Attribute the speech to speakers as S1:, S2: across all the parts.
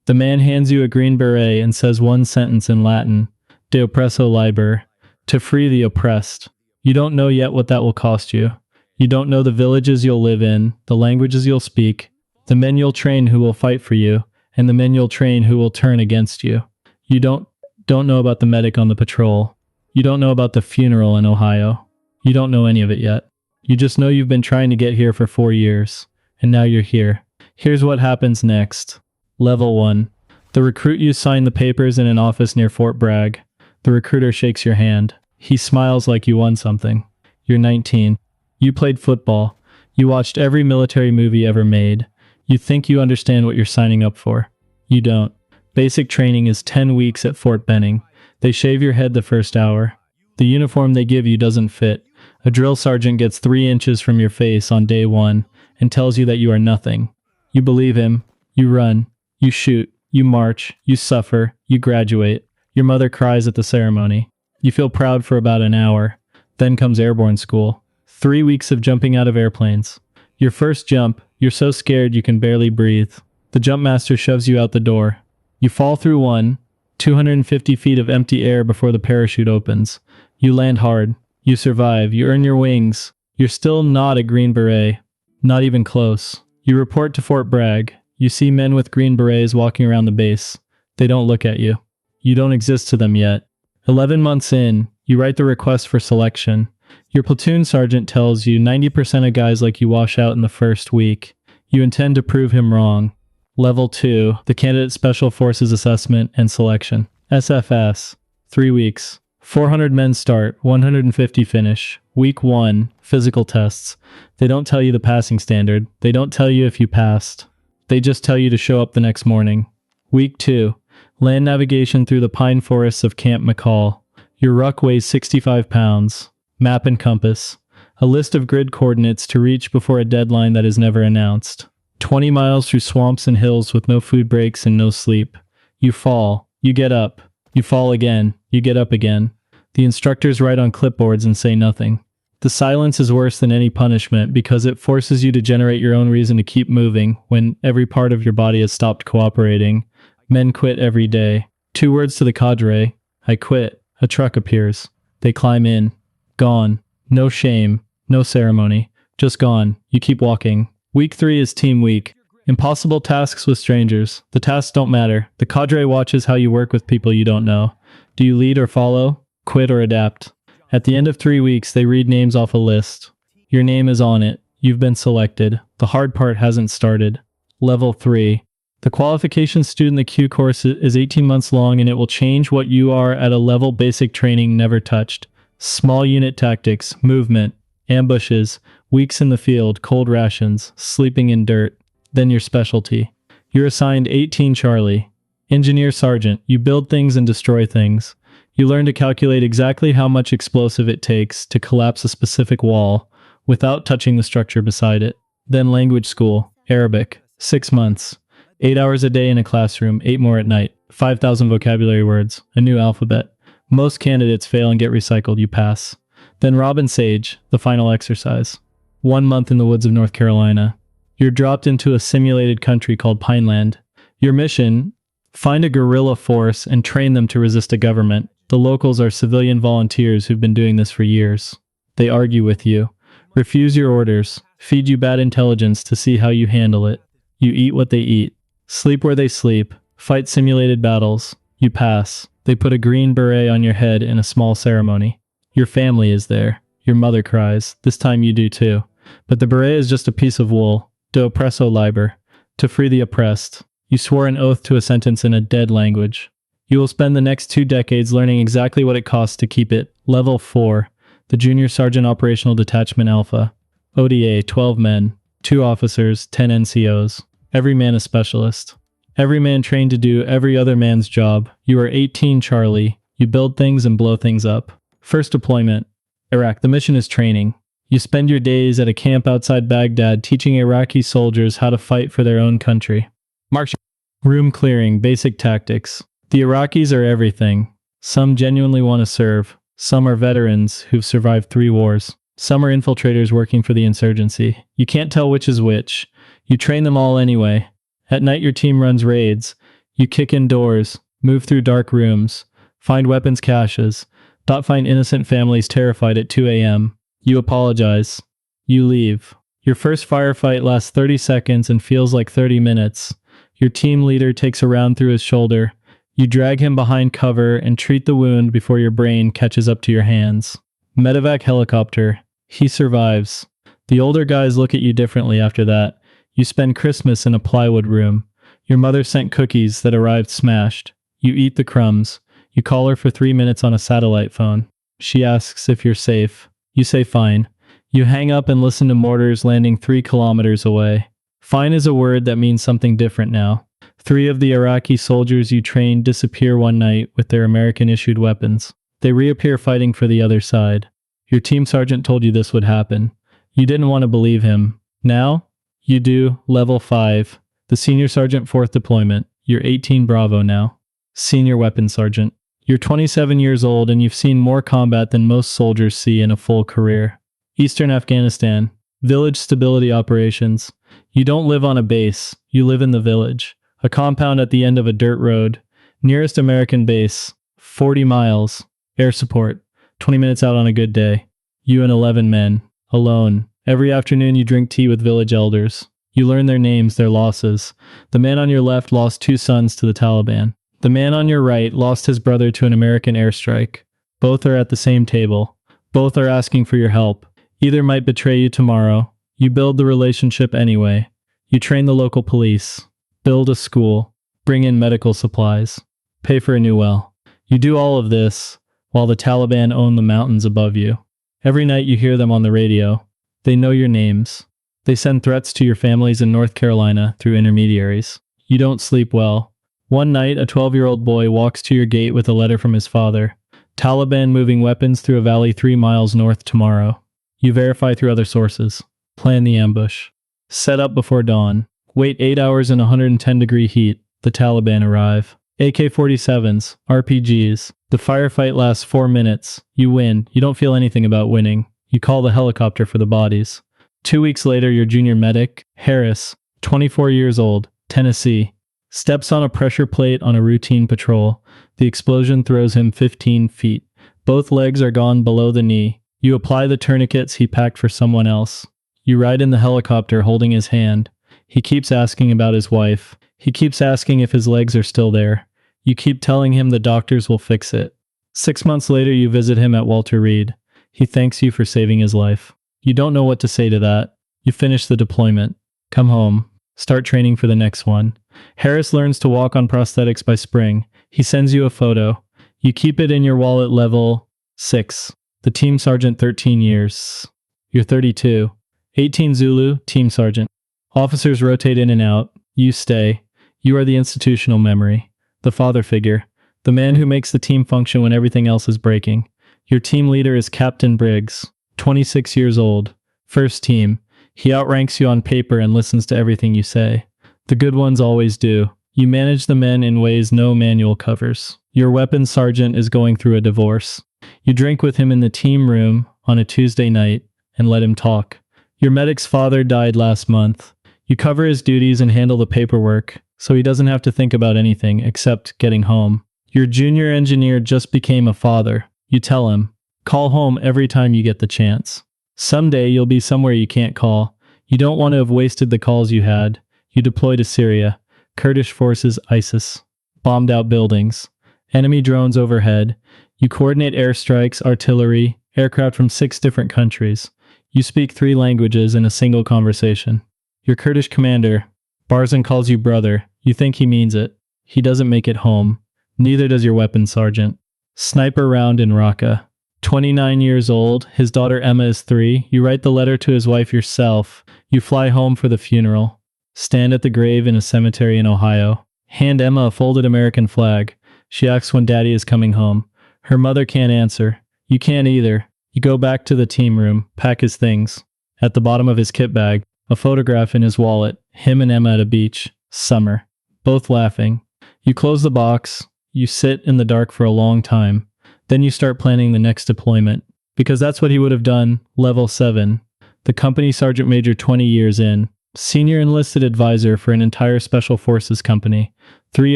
S1: The man hands you a green beret and says one sentence in Latin, De Oppresso Liber, to free the oppressed. You don't know yet what that will cost you. You don't know the villages you'll live in, the languages you'll speak, the men you'll train who will fight for you, and the men you'll train who will turn against you. You don't know about the medic on the patrol. You don't know about the funeral in Ohio. You don't know any of it yet. You just know you've been trying to get here for 4 years, and now you're here. Here's what happens next. Level 1. The recruit you sign the papers in an office near Fort Bragg. The recruiter shakes your hand. He smiles like you won something. You're 19. You played football. You watched every military movie ever made. You think you understand what you're signing up for. You don't. Basic training is 10 weeks at Fort Benning. They shave your head the first hour. The uniform they give you doesn't fit. A drill sergeant gets 3 inches from your face on day 1 and tells you that you are nothing. You believe him. You run. You shoot. You march. You suffer. You graduate. Your mother cries at the ceremony. You feel proud for about an hour. Then comes airborne school. 3 weeks of jumping out of airplanes. Your first jump, you're so scared you can barely breathe. The jump master shoves you out the door. You fall through 250 feet of empty air before the parachute opens. You land hard. You survive. You earn your wings. You're still not a Green Beret. Not even close. You report to Fort Bragg. You see men with green berets walking around the base. They don't look at you. You don't exist to them yet. 11 months in, you write the request for selection. Your platoon sergeant tells you 90% of guys like you wash out in the first week. You intend to prove him wrong. Level 2, the Candidate Special Forces Assessment and Selection. SFS, 3 weeks. 400 men start, 150 finish. Week 1, physical tests. They don't tell you the passing standard. They don't tell you if you passed. They just tell you to show up the next morning. Week 2, land navigation through the pine forests of Camp McCall. Your ruck weighs 65 pounds. Map and compass. A list of grid coordinates to reach before a deadline that is never announced. 20 miles through swamps and hills with no food breaks and no sleep. You fall. You get up. You fall again. You get up again. The instructors write on clipboards and say nothing. The silence is worse than any punishment because it forces you to generate your own reason to keep moving when every part of your body has stopped cooperating. Men quit every day. 2 words to the cadre. I quit. A truck appears. They climb in. Gone. No shame. No ceremony. Just gone. You keep walking. Week 3 is team week. Impossible tasks with strangers. The tasks don't matter. The cadre watches how you work with people you don't know. Do you lead or follow? Quit or adapt? At the end of 3 weeks, they read names off a list. Your name is on it. You've been selected. The hard part hasn't started. Level 3. The Qualification Student, the Q course, is 18 months long and it will change what you are at a level basic training never touched. Small unit tactics, movement, ambushes, weeks in the field, cold rations, sleeping in dirt. Then your specialty. You're assigned 18 Charlie. Engineer Sergeant, you build things and destroy things. You learn to calculate exactly how much explosive it takes to collapse a specific wall without touching the structure beside it. Then language school, Arabic, 6 months. 8 hours a day in a classroom, 8 more at night. 5,000 vocabulary words, a new alphabet. Most candidates fail and get recycled, you pass. Then Robin Sage, the final exercise. 1 month in the woods of North Carolina. You're dropped into a simulated country called Pineland. Your mission, find a guerrilla force and train them to resist a government. The locals are civilian volunteers who've been doing this for years. They argue with you, refuse your orders, feed you bad intelligence to see how you handle it. You eat what they eat, sleep where they sleep, fight simulated battles. You pass. They put a green beret on your head in a small ceremony. Your family is there. Your mother cries. This time you do too. But the beret is just a piece of wool. De Oppresso Liber. To free the oppressed. You swore an oath to a sentence in a dead language. You will spend the next 2 decades learning exactly what it costs to keep it. Level 4. The Junior Sergeant Operational Detachment Alpha. ODA, 12 men. 2 officers, 10 NCOs. Every man a specialist. Every man trained to do every other man's job. You are 18 Charlie. You build things and blow things up. First deployment. Iraq. The mission is training. You spend your days at a camp outside Baghdad teaching Iraqi soldiers how to fight for their own country. March. Room clearing. Basic tactics. The Iraqis are everything. Some genuinely want to serve. Some are veterans who've survived 3 wars. Some are infiltrators working for the insurgency. You can't tell which is which. You train them all anyway. At night your team runs raids. You kick in doors, move through dark rooms, find weapons caches, find innocent families terrified at 2 a.m. You apologize. You leave. Your first firefight lasts 30 seconds and feels like 30 minutes. Your team leader takes a round through his shoulder. You drag him behind cover and treat the wound before your brain catches up to your hands. Medevac helicopter. He survives. The older guys look at you differently after that. You spend Christmas in a plywood room. Your mother sent cookies that arrived smashed. You eat the crumbs. You call her for 3 minutes on a satellite phone. She asks if you're safe. You say fine. You hang up and listen to mortars landing 3 kilometers away. Fine is a word that means something different now. 3 of the Iraqi soldiers you trained disappear one night with their American-issued weapons. They reappear fighting for the other side. Your team sergeant told you this would happen. You didn't want to believe him. Now, you do. Level 5. The senior sergeant 4th deployment. You're 18 Bravo now. Senior weapons sergeant. You're 27 years old and you've seen more combat than most soldiers see in a full career. Eastern Afghanistan. Village stability operations. You don't live on a base. You live in the village. A compound at the end of a dirt road. Nearest American base. 40 miles. Air support. 20 minutes out on a good day. You and 11 men. Alone. Every afternoon you drink tea with village elders. You learn their names, their losses. The man on your left lost 2 sons to the Taliban. The man on your right lost his brother to an American airstrike. Both are at the same table. Both are asking for your help. Either might betray you tomorrow. You build the relationship anyway. You train the local police. Build a school. Bring in medical supplies. Pay for a new well. You do all of this while the Taliban own the mountains above you. Every night you hear them on the radio. They know your names. They send threats to your families in North Carolina through intermediaries. You don't sleep well. One night, a 12-year-old boy walks to your gate with a letter from his father. Taliban moving weapons through a valley 3 miles north tomorrow. You verify through other sources. Plan the ambush. Set up before dawn. Wait 8 hours in 110-degree heat. The Taliban arrive. AK-47s, RPGs. The firefight lasts 4 minutes. You win. You don't feel anything about winning. You call the helicopter for the bodies. 2 weeks later, your junior medic, Harris, 24 years old, Tennessee, steps on a pressure plate on a routine patrol. The explosion throws him 15 feet. Both legs are gone below the knee. You apply the tourniquets he packed for someone else. You ride in the helicopter holding his hand. He keeps asking about his wife. He keeps asking if his legs are still there. You keep telling him the doctors will fix it. 6 months later, you visit him at Walter Reed. He thanks you for saving his life. You don't know what to say to that. You finish the deployment. Come home. Start training for the next one. Harris learns to walk on prosthetics by spring. He sends you a photo. You keep it in your wallet. Level 6. The team sergeant 13 years. You're 32. 18 Zulu, team sergeant. Officers rotate in and out. You stay. You are the institutional memory. The father figure. The man who makes the team function when everything else is breaking. Your team leader is Captain Briggs, 26 years old. First team. He outranks you on paper and listens to everything you say. The good ones always do. You manage the men in ways no manual covers. Your weapons sergeant is going through a divorce. You drink with him in the team room on a Tuesday night and let him talk. Your medic's father died last month. You cover his duties and handle the paperwork, so he doesn't have to think about anything except getting home. Your junior engineer just became a father. You tell him, call home every time you get the chance. Someday you'll be somewhere you can't call. You don't want to have wasted the calls you had. You deploy to Syria. Kurdish forces ISIS. Bombed out buildings. Enemy drones overhead. You coordinate airstrikes, artillery, aircraft from 6 different countries. You speak 3 languages in a single conversation. Your Kurdish commander, Barzan, calls you brother. You think he means it. He doesn't make it home. Neither does your weapons sergeant. Sniper round in Raqqa. 29 years old. His daughter Emma is 3. You write the letter to his wife yourself. You fly home for the funeral. Stand at the grave in a cemetery in Ohio. Hand Emma a folded American flag. She asks when Daddy is coming home. Her mother can't answer. You can't either. You go back to the team room, pack his things. At the bottom of his kit bag, a photograph in his wallet. Him and Emma at a beach. Summer. Both laughing. You close the box. You sit in the dark for a long time. Then you start planning the next deployment. Because that's what he would have done. Level 7. The company sergeant major 20 years in. Senior enlisted advisor for an entire special forces company. 3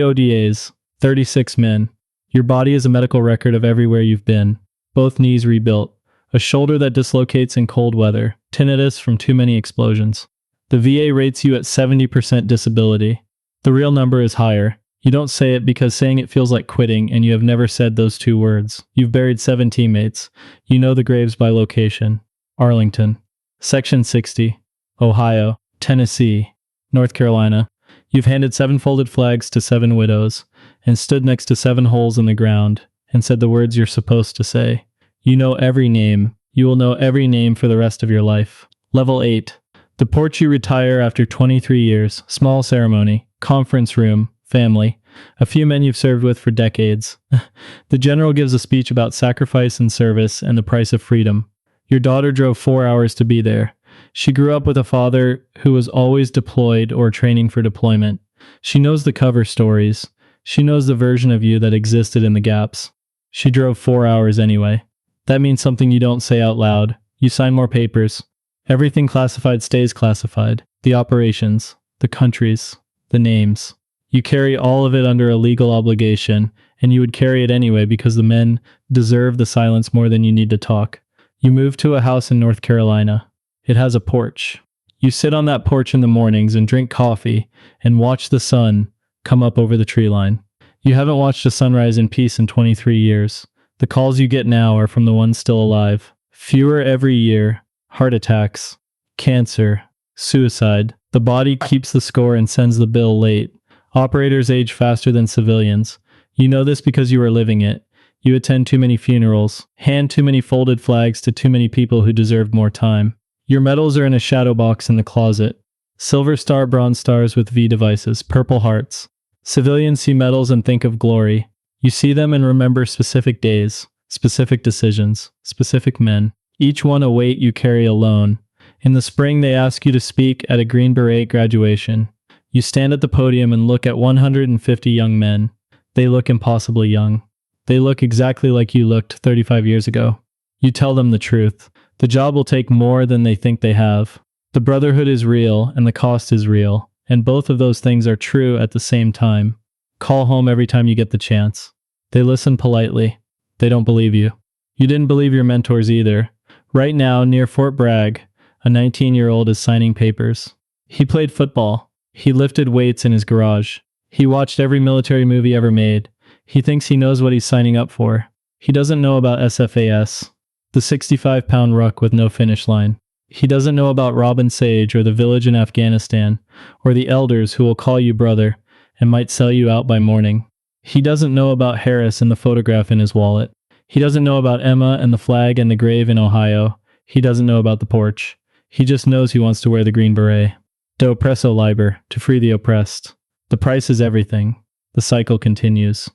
S1: ODAs, 36 men. Your body is a medical record of everywhere you've been. Both knees rebuilt. A shoulder that dislocates in cold weather. Tinnitus from too many explosions. The VA rates you at 70% disability. The real number is higher. You don't say it because saying it feels like quitting, and you have never said those 2 words. You've buried 7 teammates. You know the graves by location. Arlington. Section 60. Ohio. Tennessee. North Carolina. You've handed 7 folded flags to 7 widows, and stood next to 7 holes in the ground, and said the words you're supposed to say. You know every name. You will know every name for the rest of your life. Level 8. The Porch. You retire after 23 years. Small ceremony. Conference room. Family. A few men you've served with for decades. The general gives a speech about sacrifice and service and the price of freedom. Your daughter drove 4 hours to be there. She grew up with a father who was always deployed or training for deployment. She knows the cover stories. She knows the version of you that existed in the gaps. She drove 4 hours anyway. That means something you don't say out loud. You sign more papers. Everything classified stays classified. The operations, the countries, the names. You carry all of it under a legal obligation, and you would carry it anyway because the men deserve the silence more than you need to talk. You move to a house in North Carolina. It has a porch. You sit on that porch in the mornings and drink coffee and watch the sun come up over the tree line. You haven't watched a sunrise in peace in 23 years. The calls you get now are from the ones still alive. Fewer every year. Heart attacks. Cancer. Suicide. The body keeps the score and sends the bill late. Operators age faster than civilians. You know this because you are living it. You attend too many funerals. Hand too many folded flags to too many people who deserved more time. Your medals are in a shadow box in the closet. Silver star, bronze stars with V devices, purple hearts. Civilians see medals and think of glory. You see them and remember specific days, specific decisions, specific men. Each one a weight you carry alone. In the spring, they ask you to speak at a Green Beret graduation. You stand at the podium and look at 150 young men. They look impossibly young. They look exactly like you looked 35 years ago. You tell them the truth. The job will take more than they think they have. The brotherhood is real and the cost is real, and both of those things are true at the same time. Call home every time you get the chance. They listen politely. They don't believe you. You didn't believe your mentors either. Right now, near Fort Bragg, a 19-year-old is signing papers. He played football. He lifted weights in his garage. He watched every military movie ever made. He thinks he knows what he's signing up for. He doesn't know about SFAS, the 65-pound ruck with no finish line. He doesn't know about Robin Sage or the village in Afghanistan, or the elders who will call you brother and might sell you out by morning. He doesn't know about Harris and the photograph in his wallet. He doesn't know about Emma and the flag and the grave in Ohio. He doesn't know about the porch. He just knows he wants to wear the Green Beret. De Oppresso Liber, to free the oppressed. The price is everything. The cycle continues.